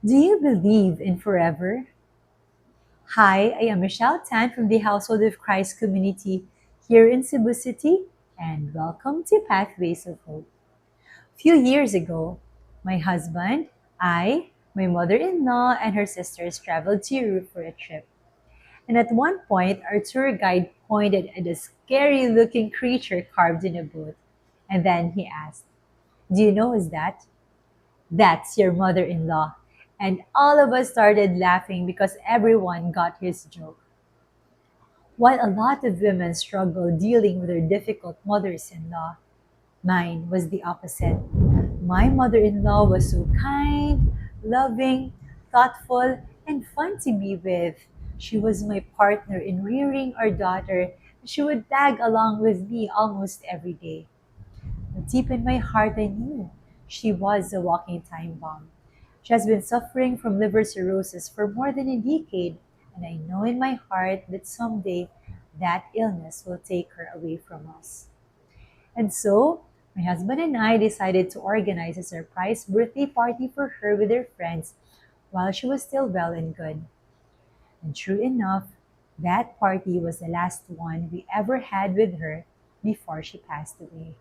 Do you believe in forever? Hi, I am Lim-Tan from the Household of Christ community here in Cebu City, and welcome to Pathways of Hope. A few years ago, my husband, my mother-in-law, and her sisters traveled to Europe for a trip. And at one point, our tour guide pointed at a scary-looking creature carved in a boat. And then he asked, "Do you know who's that?" "That's your mother-in-law." And all of us started laughing because everyone got his joke. While a lot of women struggle dealing with their difficult mothers-in-law, mine was the opposite. My mother-in-law was so kind, loving, thoughtful, and fun to be with. She was my partner in rearing our daughter. She would tag along with me almost every day. But deep in my heart, I knew she was a walking time bomb. She has been suffering from liver cirrhosis for more than a decade, and I know in my heart that someday that illness will take her away from us. And so, my husband and I decided to organize a surprise birthday party for her with her friends while she was still well and good. And true enough, that party was the last one we ever had with her before she passed away.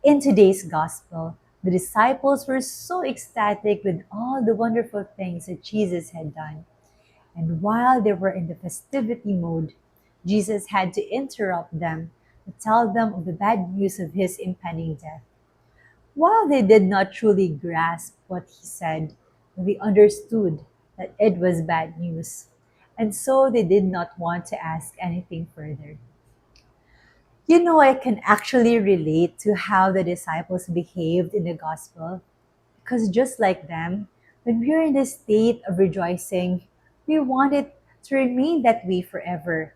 In today's gospel, the disciples were so ecstatic with all the wonderful things that Jesus had done. And while they were in the festivity mode, Jesus had to interrupt them to tell them of the bad news of his impending death. While they did not truly grasp what he said, they understood that it was bad news. And so they did not want to ask anything further. I can actually relate to how the disciples behaved in the gospel because just like them, when we are in the state of rejoicing, we want it to remain that way forever.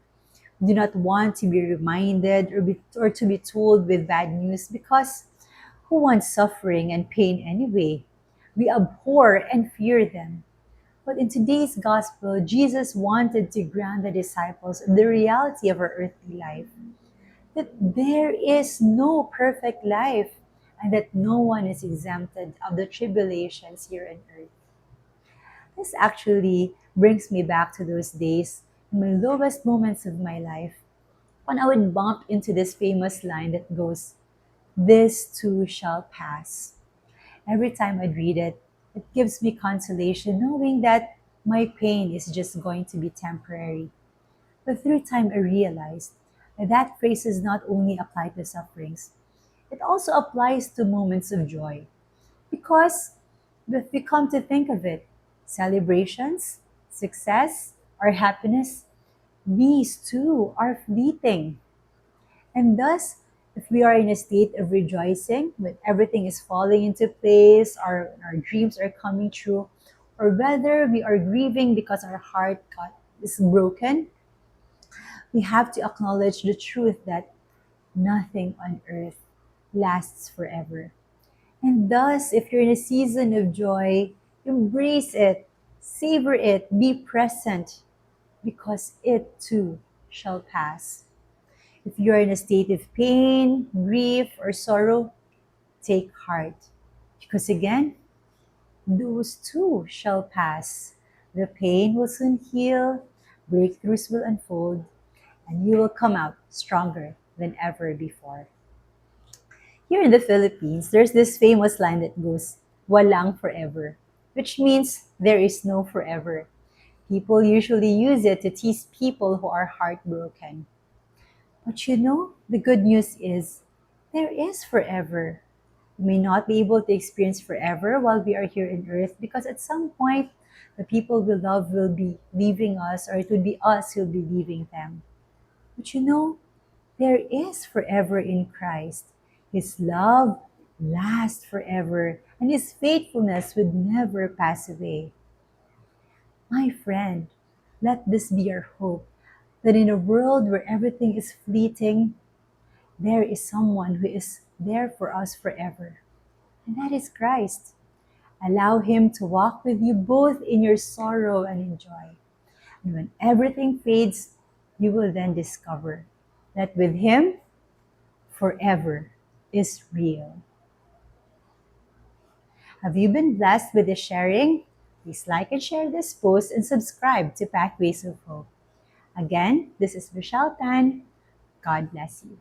We do not want to be reminded or to be told with bad news because who wants suffering and pain anyway? We abhor and fear them. But in today's gospel, Jesus wanted to ground the disciples in the reality of our earthly life, that there is no perfect life and that no one is exempted of the tribulations here on earth. This actually brings me back to those days in my lowest moments of my life when I would bump into this famous line that goes, "This too shall pass." Every time I'd read it, it gives me consolation knowing that my pain is just going to be temporary. But through time, I realized that that phrase does not only apply to sufferings, it also applies to moments of joy. Because if we come to think of it, celebrations, success, or happiness, these too are fleeting. And thus, if we are in a state of rejoicing, when everything is falling into place, our dreams are coming true, or whether we are grieving because our is broken, we have to acknowledge the truth that nothing on earth lasts forever. And thus, if you're in a season of joy, embrace it, savor it, be present, because it too shall pass. If you are in a state of pain, grief, or sorrow, take heart, because again, those too shall pass. The pain will soon heal, breakthroughs will unfold, and you will come out stronger than ever before. Here in the Philippines, there's this famous line that goes, "Walang forever," which means there is no forever. People usually use it to tease people who are heartbroken. But the good news is there is forever. We may not be able to experience forever while we are here on earth because at some point, the people we love will be leaving us, or it will be us who will be leaving them. But there is forever in Christ. His love lasts forever, and His faithfulness would never pass away. My friend, let this be our hope that in a world where everything is fleeting, there is someone who is there for us forever, and that is Christ. Allow Him to walk with you both in your sorrow and in joy. And when everything fades, you will then discover that with Him, forever is real. Have you been blessed with this sharing? Please like and share this post and subscribe to Pathways of Hope. Again, this is Michelle Tan. God bless you.